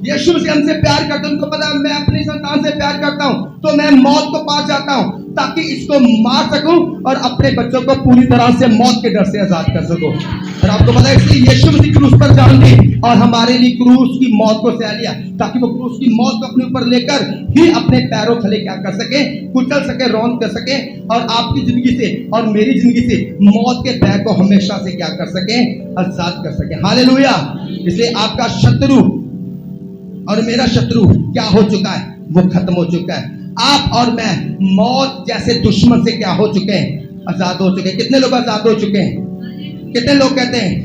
यीशु मसीह हमसे प्यार करते हैं। उनको पता है मैं अपनी संतान से प्यार करता हूं, तो मैं मौत को पास जाता हूं ताकि इसको मार सकूं और अपने बच्चों को पूरी तरह से मौत के डर से आजाद कर सकूं। और आपको पता है इसलिए यीशु मसीह क्रूस पर जान दी और हमारे लिए क्रूस की मौत को सह लिया, ताकि वो क्रूस की मौत को अपने ऊपर लेकर ही अपने पैरों थले क्या कर सके, कुचल सके, रौंद कर सके, और आपकी जिंदगी से और मेरी जिंदगी से मौत के भय को हमेशा से क्या कर सके, आजाद कर सके। हालेलुया। इसलिए आपका शत्रु और मेरा शत्रु क्या हो चुका है, वो खत्म हो चुका है। आप और मैं मौत जैसे दुश्मन से क्या हो चुके हैं, आजाद हो चुके हैं। कितने लोग आजाद हो चुके हैं? कितने लोग कहते हैं?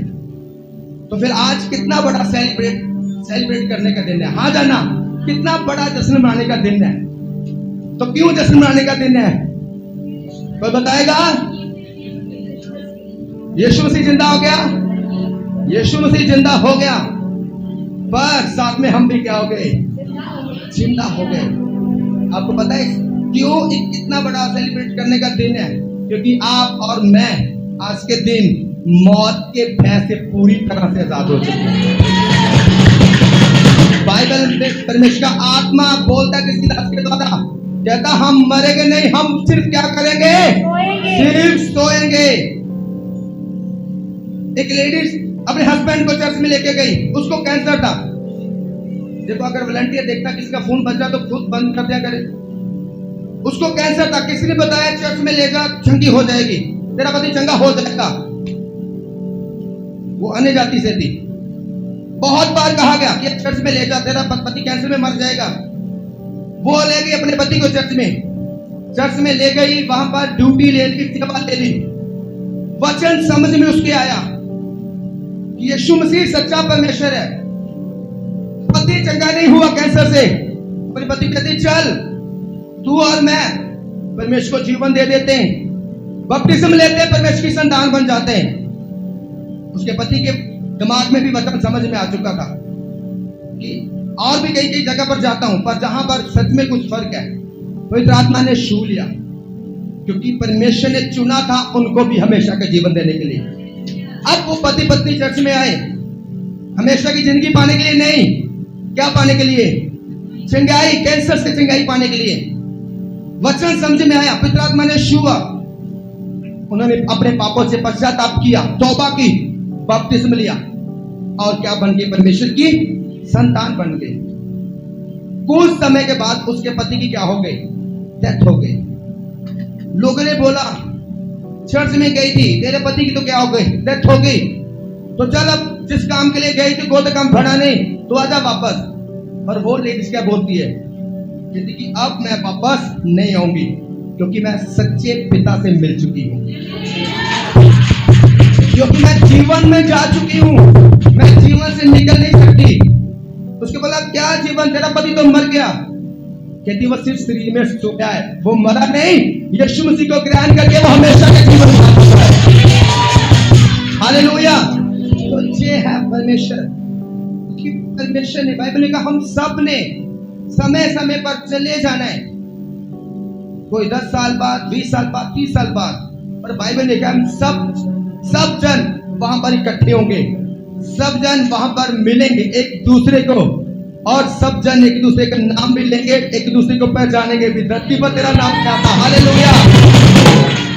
तो फिर आज कितना बड़ा सेलिब्रेट करने का दिन है, हाँ जाना, कितना बड़ा जश्न मनाने का दिन है। तो क्यों जश्न मनाने का दिन है, कोई बताएगा? यीशु मसीह जिंदा हो गया, यीशु मसीह जिंदा हो गया, पर साथ में हम भी क्या हो गए, जिंदा हो गए। आपको पता है क्यों इतना बड़ा सेलिब्रेट करने का दिन है? क्योंकि आप और मैं आज के दिन मौत के भय से पूरी तरह से आजाद हो चुके हैं। बाइबल में परमेश्वर का आत्मा बोलता है किसी दास के द्वारा, कहता हम मरेंगे नहीं, हम सिर्फ क्या करेंगे, सिर्फ सोएंगे। एक लेडीज अपने हस्बैंड को चर्च में लेके गई, उसको कैंसर था। देखो अगर वॉलंटियर देखता किसी का फोन बज रहा तो खुद बंद कर दिया करे। उसको कैंसर था, किसी ने बताया चर्च में ले जा, चंगी हो जाएगी, तेरा पति चंगा हो जाएगा। वो अन्य जाति से थी। बहुत बार कहा गया कि चर्च में ले जा, तेरा पति कैंसर में मर जाएगा। वो ले गई अपने पति को चर्च में ले गई, वहां पर ड्यूटी ले ली, सेवा ले ली। वचन समझ में उसके आया कि यीशु मसीह सच्चा परमेश्वर है। पति चंगा नहीं हुआ कैंसर से, अपनी पत्नी कहती चल तू और मैं परमेश्वर को जीवन दे देते हैं, बपतिस्म लेते हैं, परमेश्वर की संतान बन जाते हैं। उसके पति के दिमाग में भी वचन समझ में आ चुका था कि और भी कई कई जगह पर जाता हूं, पर जहां पर सच में कुछ फर्क है। पवित्र आत्मा ने छू लिया, क्योंकि परमेश्वर ने चुना था उनको भी हमेशा का जीवन देने के लिए। अब वो पति पत्नी चर्च में आए, हमेशा की जिंदगी पाने के लिए नहीं, क्या पाने के लिए? चंगाई, कैंसर से चंगाई पाने के लिए। वचन समझ में आया, पवित्र आत्मा ने छुआ, उन्होंने अपने पापों से पश्चाताप किया, तौबा की, बपतिस्म लिया और क्या बन गए? परमेश्वर की संतान बन गए। कुछ समय के बाद उसके पति की क्या हो गई? डेथ हो गई। लोगों ने बोला चर्च में गई थी, तेरे पति की तो क्या हो गई? डेथ हो गई। तो चल अब जिस काम के लिए गई थी वो तो काम भरा नहीं, तो आजा वापस। पर वो लेडीज क्या बोलती है? कहती कि अब मैं वापस नहीं आऊंगी, क्योंकि मैं सच्चे पिता से मिल चुकी हूँ, क्योंकि मैं जीवन में जा चुकी हूँ, मैं जीवन से निकल नहीं सकती। उसके बोला क्या जीवन? तेरा पति तो मर गया। कहती वो सिर्फ शरीर में सो गया है, वो मरा नहीं। यीशु मसीह को ग्रहण करके वो हमेशा का जीवन पा चुका है। हालेलुया। तो ये है परमेश्वर, कि परमेश्वर ने, बाइबल ने कहा हम सब ने समय समय पर चले जाना है, कोई 10 साल बाद, 20 साल बाद, 30 साल बाद, पर बाइबल ने कहा हम सब जन वहां पर इकट्ठे होंगे, सब जन वहां पर मिलेंगे एक दूसरे को, और सब जन एक दूसरे का नाम भी लेंगे, एक दूसरे को पहचानेंगे भी, धरती पर तेरा नाम क्या था? हालेलुया।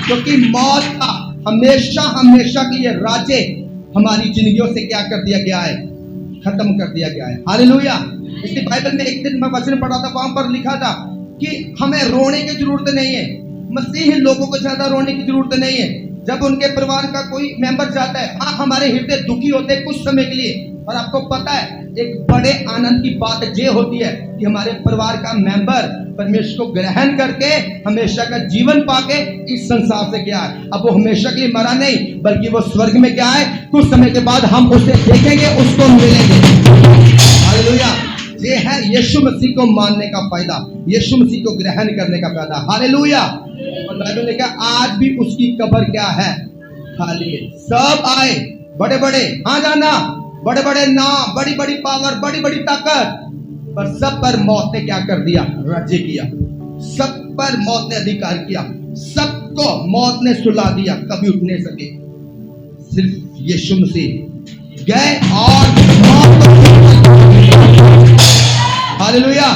क्योंकि मौत का हमेशा हमेशा के लिए राज्य हमारी जिंदगियों से क्या कर दिया गया है? खत्म कर दिया गया है। हालेलुया। इसलिए बाइबल में एक दिन मैं वचन पढ़ा था, वहां पर लिखा था कि हमें रोने की जरूरत नहीं है। मसीही लोगों को ज्यादा रोने की जरूरत नहीं है। जब उनके परिवार का कोई मेंबर जाता है, हाँ हमारे हृदय दुखी होते हैं कुछ समय के लिए, और आपको पता है एक बड़े आनंद की बात ये होती है कि हमारे परिवार का मेंबर परमेश्वर को ग्रहण करके हमेशा का जीवन पाके इस संसार से गया है। अब वो हमेशा के लिए मरा नहीं, बल्कि वो स्वर्ग में क्या है? कुछ समय के बाद हम उसे देखेंगे, उसको मिलेंगे। हालेलुया। ये है यीशु मसीह को मानने का फायदा, यीशु मसीह को ग्रहण करने का फायदा। हालेलुया। और बाइबल ने कहा आज भी उसकी कब्र क्या है? खाली है। सब आए, बड़े बड़े, हाँ जाना, बड़े बड़े नाम, बड़ी बड़ी पावर, बड़ी बड़ी ताकत, पर सब पर मौत ने क्या कर दिया? राज्य किया। सब पर मौत ने अधिकार किया, सबको मौत ने सुला दिया, कभी उठ नहीं सके। सिर्फ यीशु मसीह गए और मौत को, हालेलुया।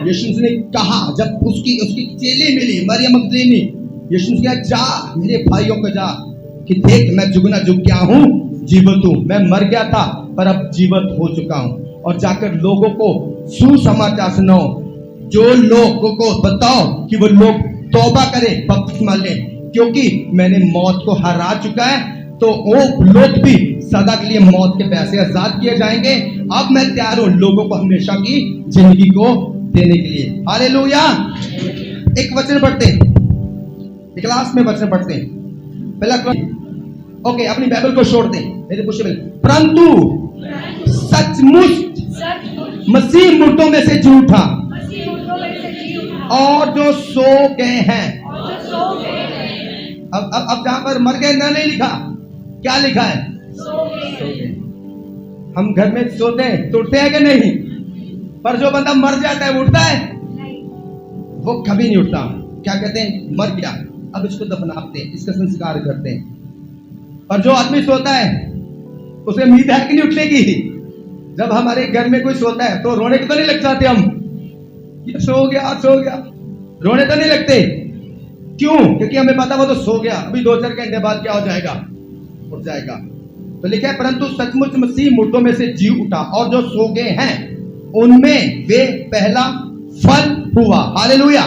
यीशु मसीह ने कहा, जब उसकी चेली मिली मरियम मगदलीनी, यीशु मसीह कहा जा मेरे भाइयों को जा कि देख मैं जुगना जुग गया हूं, जीवित हूं, मैं मर गया था पर अब जीवित हो चुका हूं, और जाकर लोगों को सुसमाचार सुनाओ, जो लोगों को बताओ कि वो लोग तौबा करें, बपतिस्मा लें, क्योंकि मैंने मौत को हरा चुका है। तो वो लोग भी सदा के लिए मौत के पैसे आजाद किए जाएंगे। अब मैं तैयार हूं लोगों को हमेशा की जिंदगी को देने के लिए। हालेलुया। एक वचन पढ़ते हैं, क्लास में वचन पढ़ते हैं, पहला ओके, अपनी बाइबल को छोड़ दें, मेरे पुष्प परंतु सचमुच मसीह मुर्दों में से जी उठा और जो सो गए हैं। अब जहां पर मर गए ना नहीं लिखा, क्या लिखा है? सो गए। हम घर में सोते हैं तो उठते हैं कि नहीं? पर जो बंदा मर जाता है वो उठता है? वो कभी नहीं उठता। क्या कहते हैं? मर गया, अब इसको दफनाते हैं, इसका संस्कार करते हैं। और जो आदमी सोता है उसे उम्मीद है कि नहीं उठने की। जब हमारे घर में कोई सोता है तो रोने को तो नहीं लग जाते हम, ये सो गया सो गया, रोने तो नहीं लगते। क्यों? क्योंकि हमें पता वो तो सो गया, अभी 2-4 घंटे बाद क्या हो जाएगा? उठ जाएगा। तो लिखा है परंतु सचमुच मसीह मुर्दों में से जी उठा और जो सो गए हैं उनमें वे पहला फल हुआ। हालेलुया।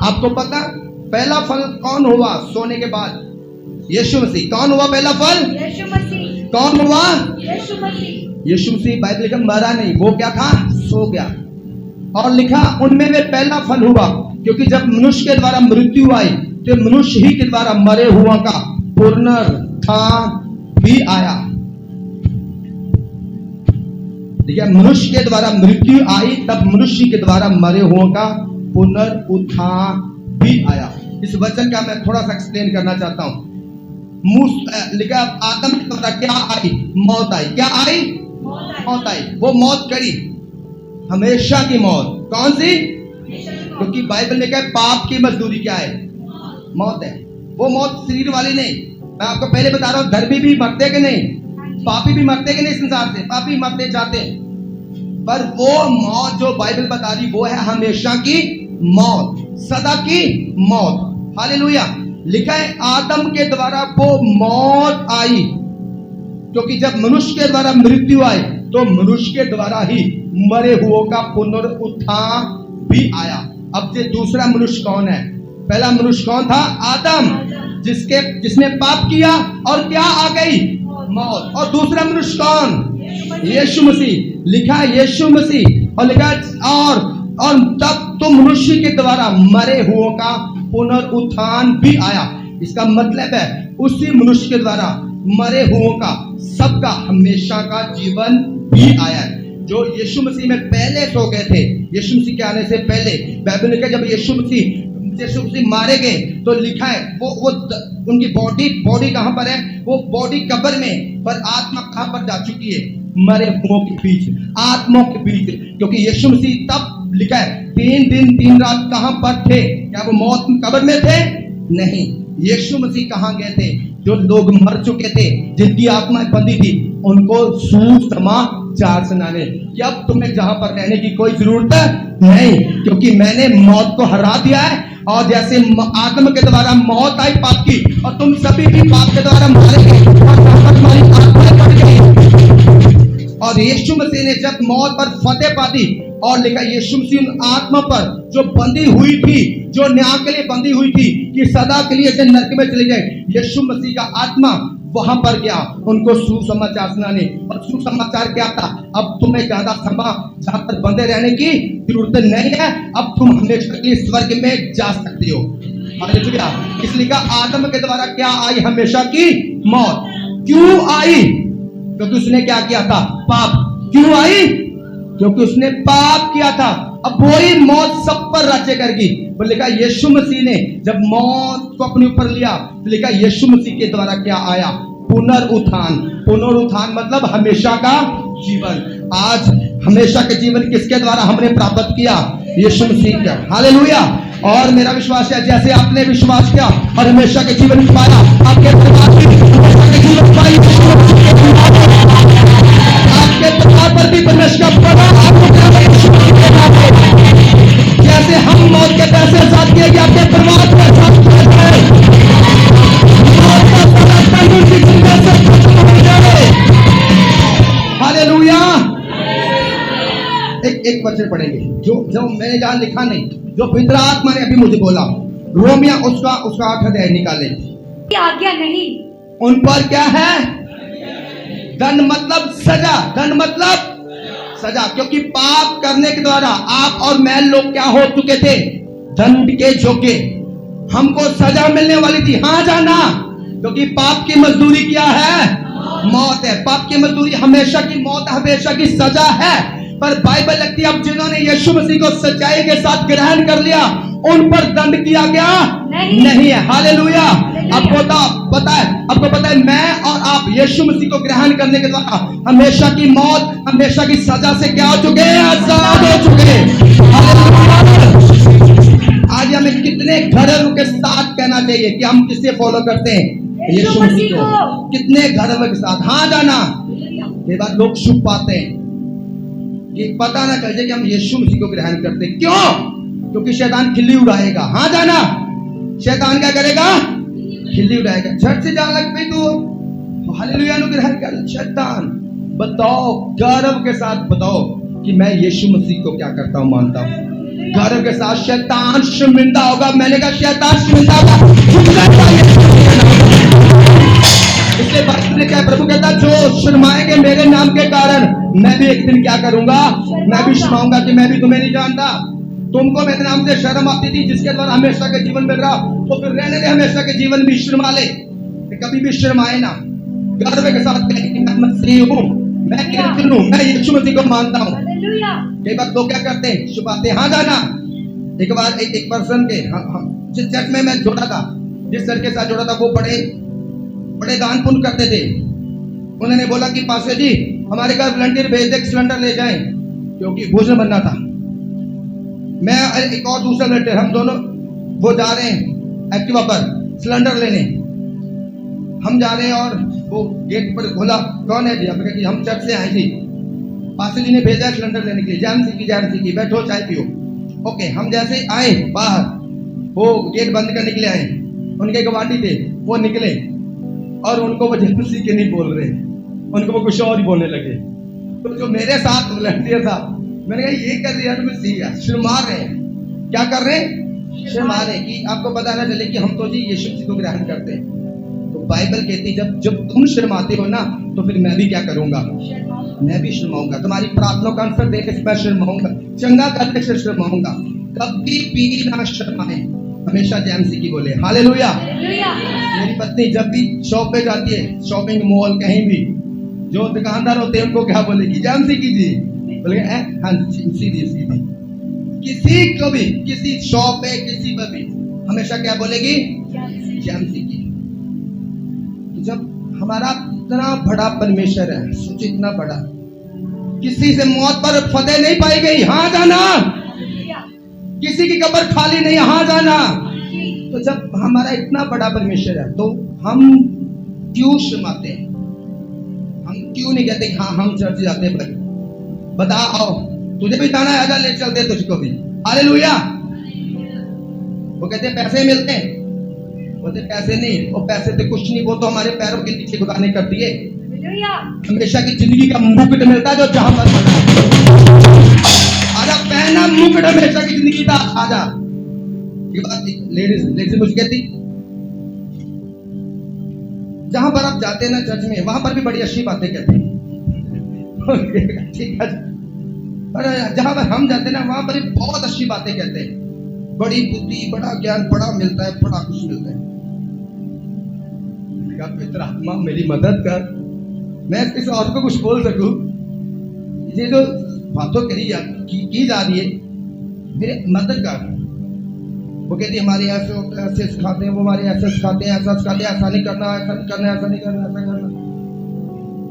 आपको पता पहला फल कौन हुआ सोने के बाद? यीशु मसीह। कौन हुआ पहला फल? यीशु मसीह। कौन हुआ? यीशु मसीह। यीशु मसीह बाइबल का मरा नहीं, वो क्या था? सो गया। और लिखा उनमें वे पहला फल हुआ, क्योंकि जब मनुष्य के द्वारा मृत्यु आई तो मनुष्य ही के द्वारा मरे हुआ का पुनरुत्थान भी आया। ठीक है, मनुष्य के द्वारा मृत्यु आई, तब मनुष्य के द्वारा मरे हुओं का पुनरुत्थान भी आया। इस वचन का मैं थोड़ा सा एक्सप्लेन करना चाहता हूं। लिखा आदम के द्वारा क्या आई? मौत आई। क्या आई? मौत आई। वो मौत करी, हमेशा की मौत। कौन सी? क्योंकि बाइबल में क्या है? पाप की मजदूरी क्या है? मौत है। वो मौत शरीर वाली नहीं। मैं आपको पहले बता रहा हूं, धर्मी भी मरते कि नहीं, पापी भी मरते कि नहीं संसार से, पापी मरते जाते, पर वो मौत जो बाइबल बता रही वो है हमेशा की मौत, सदा की मौत। हालेलुया। लिखा है आदम के द्वारा वो मौत आई, क्योंकि जब मनुष्य के द्वारा मृत्यु आई तो मनुष्य के द्वारा ही मरे हुओं का पुनरुत्थान भी आया। अब ये दूसरा मनुष्य कौन है? पहला मनुष्य कौन था? आदम, जिसने पाप किया और क्या आ गई? मौत। और दूसरा मनुष्य कौन? यीशु मसीह। लिखा है यीशु मसीह, और लिखा और तब तो मनुष्य के द्वारा मरे हुओं का पुनरुत्थान भी आया। इसका मतलब है उसी मनुष्य के द्वारा मरे हुओं का, सबका हमेशा का जीवन भी आया है। जो यीशु मसीह में पहले सो गए थे, यीशु मसीह के आने से पहले, बाइबल में जब यीशु मसीह मारे गए तो लिखा है वो उनकी बॉडी कहां पर है? वो बॉडी कब्र में, पर आत्मा कहां पर जा चुकी है? मरे हुओं के बीच, आत्माओं के बीच। क्योंकि यीशु मसीह तब लिखा है 3 दिन 3 रात कहां पर थे? क्या वो मौत कब्र में थे? नहीं। यीशु मसीह कहां गए थे? जो लोग मर चुके थे, जिनकी आत्माएं बंधी थी, उनको सुसमाचार सुनाने। कि अब तुम्हें जहां पर रहने की कोई जरूरत नहीं, क्योंकि मैंने मौत को हरा दिया है। और जैसे आदम के द्वारा मौत आई पाप की, और तुम सभी भी पाप के द्वारा मारे गए और तुम्हारी आत्माएं बढ़ गई। और यीशु मसीह ने जब मौत पर फतेह पा दी, और लिखा यीशु मसीह उन आत्मा पर जो बंधी हुई थी, जो न्याय के लिए बंधी हुई थी कि सदा के लिए नरक में चले गए, यीशु मसीह का आत्मा वहां पर गया उनको सुसमाचार सुनाने। और सुसमाचार क्या था? अब तुम्हें ज्यादा समय जहां पर बंधे रहने की जरूरत नहीं है, अब तुम हमेशा के लिए स्वर्ग में जा सकते हो। हालेलुया। इसलिए आदम के द्वारा क्या आई? हमेशा की मौत। क्यों आई? क्योंकि उसने क्या किया था? पाप। क्यों आई? क्योंकि उसने पाप किया था। अब वही मौत सब पर राज्य करेगी। पर लिखा यीशु मसीह ने जब मौत को अपने ऊपर लिया तो लिखा यीशु मसीह के द्वारा क्या आया? पुनरुत्थान। पुनरुत्थान मतलब हमेशा का जीवन। आज हमेशा के जीवन किसके द्वारा हमने प्राप्त किया? यीशु मसीह का। हालेलुया। और मेरा विश्वास है जैसे आपने विश्वास किया और हमेशा के जीवन पाया, आपके परिवार की हमेशा के जीवन पाई, आपके परिवार पर भी परमेश्वर का बड़ा आपको जैसे हम मौत के पैसे साथ किए कि आपके परिवार के साथ हालेलुया। एक वचन पढ़ेंगे जो मैंने जहां लिखा नहीं, जो पवित्र आत्मा ने अभी मुझे बोला। रोमिया उसका 8 अध्याय निकाले। आज्ञा नहीं, उन पर क्या है? दंड मतलब सजा। दंड मतलब सजा। क्योंकि पाप करने के द्वारा आप और मैं लोग क्या हो चुके थे? दंड के योग्य। हमको सजा मिलने वाली थी। हाँ जाना, क्योंकि पाप की मजदूरी क्या है? मौत है। पाप की मजदूरी हमेशा की मौत, हमेशा की सजा है। पर बाइबल लिखती है अब जिन्होंने यीशु मसीह को सच्चाई के साथ ग्रहण कर लिया, उन पर दंड किया गया नहीं है। हालेलुया। आपको पता है मैं और आप यीशु मसीह को ग्रहण करने के द्वारा हमेशा की मौत, हमेशा की सजा से क्या हो चुके हैं? आजाद हो चुके हैं। आज हमें कितने घरों के साथ कहना चाहिए कि हम किसे फॉलो करते हैं? यीशु मसीह को। कितने घरों के साथ? हाँ जाना। ये बात लोग छुप पाते हैं कि पता ना चल जाए कि हम यीशु मसीह को ग्रहण करते। क्यों? क्योंकि शैतान खिल्ली उड़ाएगा। हाँ जाना। शैतान क्या करेगा? खिल्ली उड़ाएगा। झट से जान लग पे तू हालेलुया नु ग्रहण कर। शैतान बताओ, गर्व के साथ बताओ कि मैं यीशु मसीह को क्या करता हूं, मानता हूं। गर्व के साथ। शैतान शर्मिंदा होगा। मैंने कहा शैतान शर्मिंदा होगा। इसलिए बाइबल में क्या प्रभु कहता है? जो शर्माएंगे मेरे नाम के कारण, मैं भी एक दिन क्या करूंगा? मैं भी शर्माऊंगा कि मैं भी तुम्हें नहीं जानता। तुमको मेरे नाम से शर्म आती थी, जिसके द्वारा हमेशा के जीवन मिल रहा, तो फिर रहने दे हमेशा के जीवन भी शर्मा ले। कभी भी शर्माए ना। गर्व के साथ कहें कि मैं मसीह हूं, मैं क्रिश्चियन हूँ, मैं यीशु मसीह को मानता हूँ। कई बार लोग क्या करते हैं, छुपाते हैं। हाँ जाना। एक बार एक पर्सन के जिस चर्च में मैं जोड़ा था, जिस चर्च के साथ जोड़ा था, वो बड़े दान पुण्य करते थे। उन्होंने बोला कि पास्टर जी हमारे घर वॉलंटियर भेज दे, सिलेंडर ले जाएं, क्योंकि भोजन बनना था। मैं एक और दूसरा वॉलंटियर, हम दोनों वो जा रहे हैं एक्टिवा पर सिलेंडर लेने। हम जा रहे हैं और वो गेट पर खोला, कौन है जी? हमने कहा कि हम चर्च से आए जी, पास्टर जी ने भेजा सिलेंडर लेने के लिए। जैन की बैठो चाय पियो। ओके, हम जैसे आए बाहर, वो गेट बंद करने के लिए आए, उनके गवांडी थे, वो निकले और उनको वो जेएमसी के नहीं बोल रहे, उनको वो कुछ और ही बोलने लगे। तो जो मेरे साथ वॉलंटियर था, मैंने कहा ये कर रहे हैं, शर्मा रहे हैं। क्या कर रहे हैं? शर्मा रहे कि आपको पता ना चले कि हम तो जी यीशु मसीह को ग्रहण करते हैं। तो बाइबल कहती है जब तुम शर्माते हो ना, तो फिर मैं भी क्या करूंगा? मैं भी शर्माऊंगा। तुम्हारी प्रार्थना का आंसर देके मैं शर्माऊंगा, चंगा करने से शर्माऊंगा। कभी भी ना शर्माए, हमेशा जेएमसी की बोले। हालेलुया। मेरी पत्नी जब भी शॉप पे जाती है, शॉपिंग मॉल कहीं भी, जो दुकानदार होते हैं उनको क्या बोलेगी? जेएमसी की जी। बोलेंगे हाँ सीधी। किसी को भी, किसी शॉप पे, किसी पर भी हमेशा क्या बोलेगी? जेएमसी की। जब हमारा इतना बड़ा परमेश्वर है, सोच इतना बड़ा, किसी से मौत पर फतेह नहीं पाई गई, हाँ जाना। किसी की कब्र खाली नहीं, हाँ जाना। तो जब हमारा इतना बड़ा परमेश्वर है, तो हम क्यों शर्माते हैं? हम क्यों नहीं कहते हाँ हम चर्च जाते हैं? बता आओ, तुझे भी जाना है, आजा ले चलते तुझको भी। हालेलुया। वो कहते पैसे मिलते हैं, बोलते पैसे नहीं, वो पैसे तो कुछ नहीं, वो तो हमारे पैरों के नीचे दुकानें कर दिए। हमेशा की जिंदगी का मुकुट मिलता है जो जहां पर बना। आजा पहना मुकुट हमेशा की जिंदगी का, आजा। ये बात लेडीज मुझे कहती, जहां पर आप जाते हैं ना चर्च में, वहां पर भी बड़ी अच्छी बातें कहते हैं। ठीक है, पर जहां पर हम जाते हैं ना, वहां पर भी बहुत अच्छी बातें कहते हैं। बड़ी बुद्धि, बड़ा ज्ञान, बड़ा मिलता है, बड़ा कुछ मिलता है। पवित्र आत्मा मेरी मदद कर, मैं किसी और को कुछ बोल सकूं। ये जो बातों की जा रही है, मेरे मदद कर। वो कहती हमारे ऐसे सिखाते हैं, वो हमारे ऐसे सिखाते हैं, ऐसा सिखाते हैं, ऐसा नहीं करना, ऐसा नहीं करना, ऐसा नहीं करना, ऐसा करना।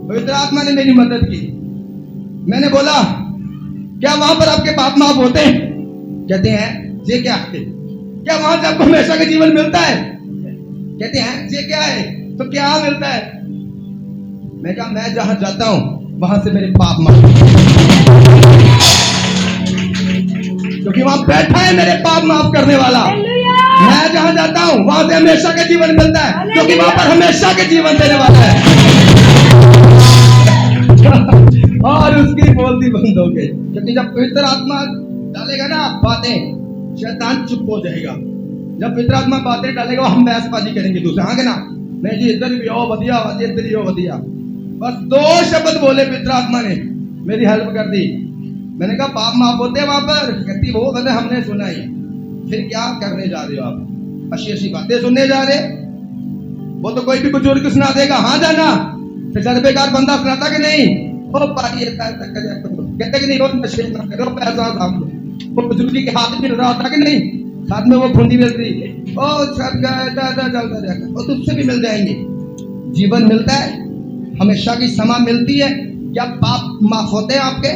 पवित्र आत्मा ने मेरी मदद की। मैंने बोला क्या वहां पर आपके पाप माफ होते हैं? कहते हैं ये क्या है? क्या वहां से आपको हमेशा का जीवन मिलता है? कहते हैं ये क्या है? तो क्या मिलता है? मैं कहा मैं जहां जाता हूं वहां से मेरे पाप माफ, क्योंकि वहां बैठा है मेरे पाप माफ करने वाला। मैं जहां जाता हूं वहां से हमेशा का जीवन मिलता है, क्योंकि वहां पर हमेशा के जीवन देने वाला है। और उसकी बोलती बंद हो गई, क्योंकि जब पवित्र आत्मा डालेगा ना बातें, शैतान चुप हो जाएगा। जब पवित्र आत्मा बातें डालेगा, हम बहसबाजी करेंगे दूसरे, हाँ ना, नहीं जी इधर भी हो बढ़िया, इधर ही हो बढ़िया। बस 2 शब्द बोले पवित्र आत्मा ने, मेरी हेल्प कर दी। मैंने कहा पाप माफ होते हैं वहां पर? कहती वो मैंने हमने सुना ही। फिर क्या करने जा रहे हो आप? अच्छी बातें सुनने जा रहे? वो तो कोई भी बुजुर्ग सुना देगा, हाँ जाना। तजर्बेकार बंदा सुनाता कि नहीं? वो पारी कहते कि नहीं, वो नशे ना करो, पैसा साम लो। वो बुजुर्गी के हाथ में रहा होता कि नहीं, साथ में वो खूंडी मिल रही है, ओ सब चलता रहेगा, वो तुझसे भी मिल जाएंगे। जीवन मिलता है, हमेशा की समा मिलती है। क्या पाप माफ होते हैं आपके?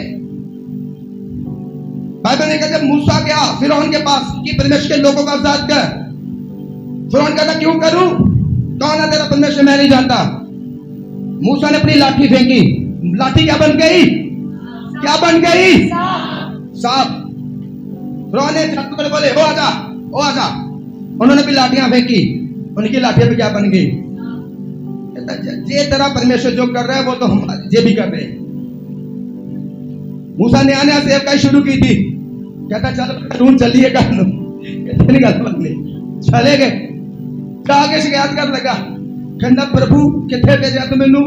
बाइबल ने कहा जब मूसा गया फिरौन के पास कि परमेश्वर के लोगों का आजाद कर, फिरौन कहता क्यों करूं, कौन है तेरा परमेश्वर, मैं नहीं जानता। मूसा ने अपनी लाठी फेंकी, लाठी क्या बन गई? क्या बन गई? सांप। फिरौन ने जादूगर बोले ओ आजा, ओ आजा। उन्होंने भी लाठियां फेंकी, उनकी लाठियां भी क्या बन गई? ये तेरा परमेश्वर जो कर रहा है वो तो हम ये भी कर रहे हैं। मूसा ने आने सेवकाई शुरू की थी, कहता चल चलिए कर लो, चले गए। आगे शिकायत कर लगा, कहना प्रभु किथे भेजा तू मैनू,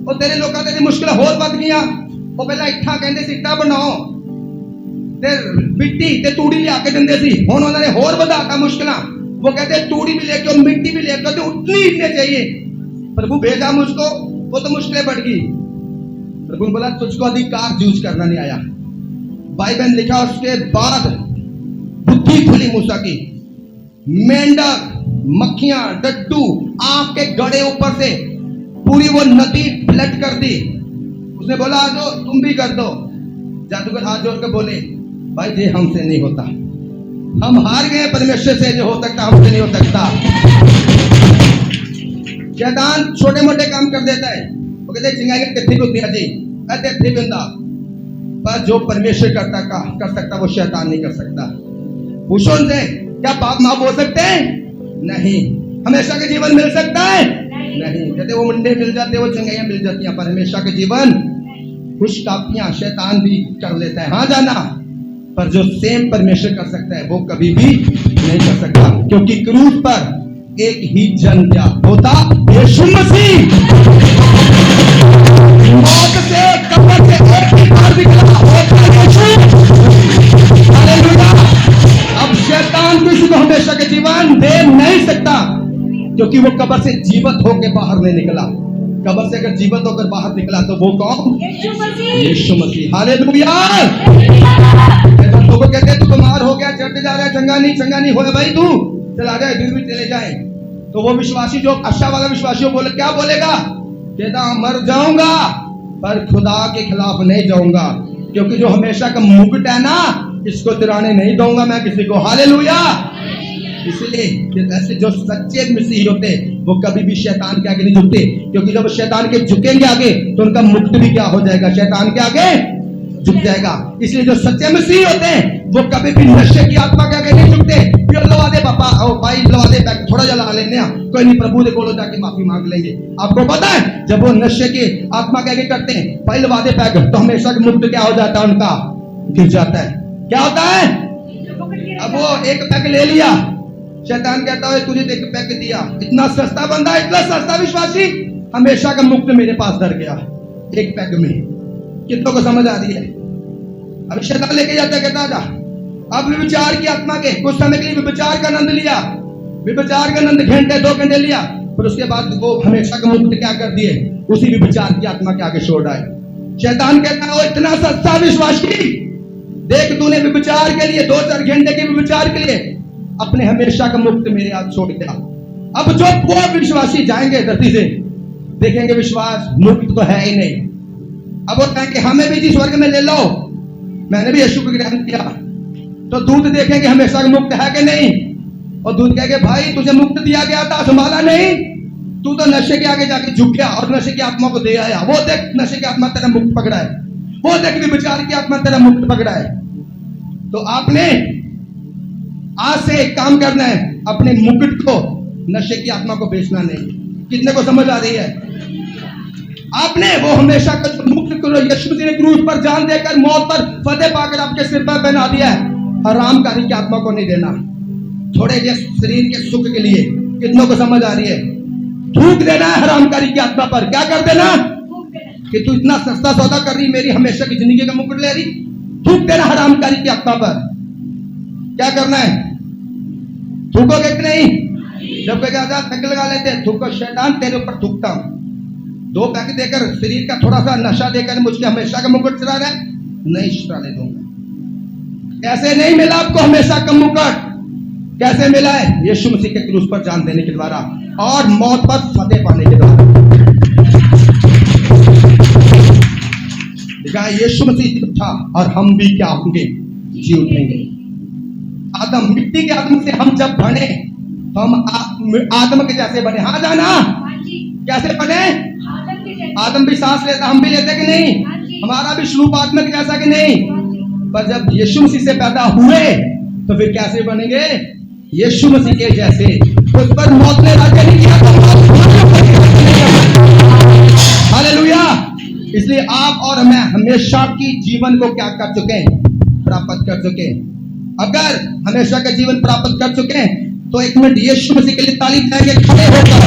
और तेरे लोगों तेरी मुश्किल होर बद गई। वो पहला इट्ठा कहते सी इट्टा बनाओ ते मिट्टी ते तूड़ी लिया के देंदे सी, हुण उन्होंने होर बढ़ाता मुश्किल। वो कहते तूड़ी भी लेके और मिट्टी भी लेके, तो उतनी इतने चाहिए। प्रभु भेजा मुझको, वो तो मुश्किलें बढ़ गई। प्रभु ने बोला तुझको अधिकार यूज करना नहीं आया। बाइबल में लिखा उसके बाद बुद्धि खुली मूसा की, मेंढक, मक्खियां, डड्डू, आंख के गड़े ऊपर से पूरी वो नदी फ्लड कर दी। उसने बोला आ जाओ तुम भी कर दो। जादूगर हाथ जोड़ के बोले भाई ये हमसे नहीं होता, हम हार गए परमेश्वर से, जो हो सकता हमसे नहीं हो सकता। शैतान छोटे मोटे काम कर देता है, वो कहते चिंगाई कत्थी को दिया जी कहते थे बिंदा, पर जो परमेश्वर करता का कर सकता वो शैतान नहीं कर सकता। पूछो उनसे क्या बाप माँ बोल सकते हैं? नहीं। हमेशा के जीवन मिल सकता है? नहीं। कहते वो मुंडे मिल जाते, वो चिंगाइयां मिल जाती हैं, पर हमेशा के जीवन कुछ कापियां शैतान भी कर लेता है, हाँ जाना, पर जो सेम परमेश्वर कर सकता है वो कभी भी नहीं कर सकता, क्योंकि क्रूस पर एक ही जन क्या होता, यीशु मसीह। मौत से, कब्र से एक ही बार निकला होता यीशु। हालेलुया। अब शैतान किसी को हमेशा के जीवन दे नहीं सकता, क्योंकि वो कब्र से जीवित होकर बाहर नहीं निकला। कब्र से अगर जीवित होकर बाहर निकला तो वो कौन? यीशु मसीह। हालेलुया। लोगों कहते हैं तू बीमार हो गया, चढ़ते जा रहा है, चंगा नहीं हो भाई, तू चल आ जाए, दूर भी चले जाए। तो वो विश्वासी जो आशा वाला विश्वासी बोले क्या बोलेगा? कहता मर जाऊंगा पर खुदा के खिलाफ नहीं जाऊंगा, क्योंकि जो हमेशा का मुकुट है ना, इसको तिराने नहीं दूंगा मैं किसी को। हालेलुया। इसलिए ऐसे जो सच्चे मसीही होते वो कभी भी शैतान के आगे नहीं झुकते, क्योंकि जब शैतान के झुकेंगे आगे तो उनका मुक्त भी क्या हो जाएगा, शैतान के आगे झुक जाएगा। इसलिए जो सच्चे मसीही होते हैं वो कभी भी नशे की आत्मा के आगे नहीं झुकते। लवा दे पापा, ओ भाई लवा दे बैग, थोड़ा जला लेने कोई नहीं, प्रभु दे बोलो जाके माफी मांग लेंगे। आपको पता है जब वो नशे की आत्मा के आगे करते हैं, भाई लवा दे बैग, तो हमेशा मुक्त क्या हो जाता है, उनका गिर जाता है। क्या होता है? अब वो एक पैक ले लिया, शैतान कहता है तुझे एक पैक दिया, इतना सस्ता बंदा, इतना सस्ता विश्वासी, हमेशा का मुक्त मेरे पास डर गया एक पैक में। कितनों को समझ आ रही है? अब शैतान लेके जाता, कहता जा। अब विचार की आत्मा के कुछ समय के लिए विचार का आनंद लिया, विचार का आनंद घंटे 2 घंटे लिया, फिर उसके बाद वो हमेशा का मुक्त क्या कर दिए, उसी विचार की आत्मा के आगे छोड़ आए। शैतान कहता है इतना सस्ता विश्वासी, देख तूने विचार के लिए 2-4 घंटे के विचार के लिए अपने हमेशा का मुक्त मेरे हाथ छोड़ दिया। अब जो वो विश्वासी जाएंगे धरती से, देखेंगे विश्वास मुक्त तो है ही नहीं। अब वो कहेंगे हमें भी जिस स्वर्ग में ले लो, मैंने भी यीशु को ग्रहण किया, तो दूत देखेंगे हमेशा मुक्त है कि नहीं, और दूत कहेंगे भाई तुझे मुक्त दिया गया था, संभाला नहीं, तू तो नशे के आगे जाके झुक गया और नशे की आत्मा को दे आया। वो देख नशे की आत्मा तेरा मुक्त पकड़ा है, वो देख भी विचार की आत्मा तेरा मुक्त पकड़ा है। तो आपने आज से एक काम करना है, अपने मुकुट को नशे की आत्मा को बेचना नहीं। कितने को समझ आ रही है? आपने वो हमेशा का मुक्त करो, यीशु मसीह ने क्रूस पर जान देकर मौत पर फतेह पाकर आपके सिर पर बना दिया है। हरामकारी की आत्मा को नहीं देना, थोड़े जे शरीर के सुख के लिए। कितनों को समझ आ रही है? थूक देना है हरामकारी की आत्मा पर। क्या कर देना? कि तू इतना सस्ता सौदा कर रही, मेरी हमेशा की जिंदगी का मुकुट ले रही। थूक देना हरामकारी की आत्मा पर। क्या करना है? थूकोगे कि नहीं? जब कोई कहता पैक लगा लेते हैं, थूको, शैतान तेरे ऊपर थूकता हूं। 2 पैक देकर शरीर का थोड़ा सा नशा देकर मुझे हमेशा का मुकुट चुरा रहा है, नहीं चुराने दूंगा। कैसे नहीं मिला आपको हमेशा का मुकुट? कैसे मिला है? यीशु मसीह के क्रूस पर जान देने के द्वारा और मौत पर फतेह पाने के द्वारा। देखा, यीशु मसीह उठा और हम भी क्या होंगे? जी उठेंगे। आदम, मिट्टी के आदम से हम जब बने तो हम आदम के जैसे बने। हाँ जाना, कैसे बने? आदम भी सांस लेता, हम भी लेते कि नहीं? हमारा भी स्वरूप आत्मा के जैसा कि नहीं? पर जब यीशु मसीह से पैदा हुए तो फिर कैसे बनेंगे? यीशु मसीह के जैसे। उस पर मौत ने राज्य नहीं किया तो हालेलुया। इसलिए आप और मैं हमेशा की जीवन को क्या कर चुके हैं? प्राप्त कर चुके हैं। अगर हमेशा का जीवन प्राप्त कर चुके हैं तो 1 मिनट यीशु मसीह के लिए ताली देंगे, खड़े होकर